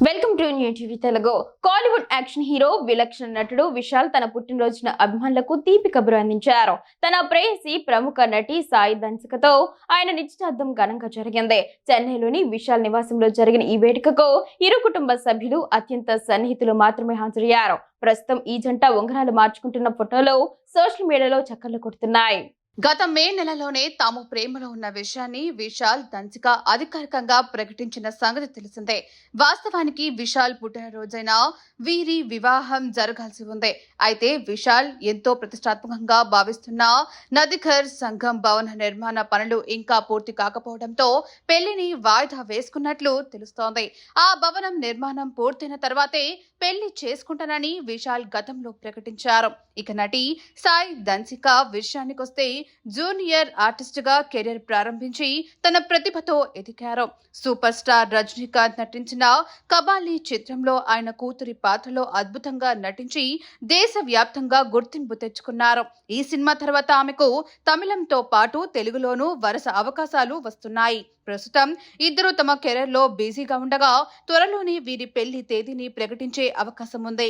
Welcome to new TV Telugu. Kollywood action hero విలక్షణ నటుడు విశాల్ తన పుట్టినరోజున అభిమానులకు తీపి కబురు అందించారు. తన ప్రేయసి ప్రముఖ నటి సాయి ధన్సికతో ఆయన నిశ్చితార్థం ఘనంగా జరిగింది. చెన్నైలోని విశాల్ నివాసంలో జరిగిన ఈ వేడుకకు ఇరు కుటుంబ సభ్యులు, అత్యంత సన్నిహితులు మాత్రమే హాజరయ్యారు. ప్రస్తుతం ఈ జంట ఉంగరాలు మార్చుకుంటున్న ఫోటోలు సోషల్ మీడియాలో చక్కర్లు కొడుతున్నాయి. గత మే నెలలోనే తాము ప్రేమలో ఉన్న విషయాన్ని విశాల్ ధన్సిక అధికారికంగా ప్రకటించిన సంగతి తెలిసిందే. వాస్తవానికి విశాల్ పుట్టినరోజైన వీరి వివాహం జరగాల్సి ఉంది. అయితే విశాల్ ఎంతో ప్రతిష్టాత్మకంగా భావిస్తున్న నదిఘర్ సంఘం భవన నిర్మాణ పనులు ఇంకా పూర్తి కాకపోవడంతో పెళ్లిని వాయిదా వేసుకున్నట్లు తెలుస్తోంది. ఆ భవనం నిర్మాణం పూర్తయిన తర్వాతే పెళ్లి చేసుకుంటానని విశాల్ గతంలో ప్రకటించారు. ఇక నటి సాయి ధన్సిక విషయానికొస్తే జూనియర్ ఆర్టిస్ట్ గా కెరీర్ ప్రారంభించి తన ప్రతిభతో ఎదిగారు. సూపర్ స్టార్ రజనీకాంత్ నటించిన కబాలి చిత్రంలో ఆయన కూతురి పాత్రలో అద్భుతంగా నటించి దేశవ్యాప్తంగా గుర్తింపు తెచ్చుకున్నారు. ఈ సినిమా తర్వాత ఆమెకు తమిళంతో పాటు తెలుగులోనూ వరుస అవకాశాలు వస్తున్నాయి. ప్రస్తుతం ఇద్దరు తమ కెరీర్ లో బిజీగా ఉండగా త్వరలోనే వీరి పెళ్లి తేదీని ప్రకటించే అవకాశం ఉంది.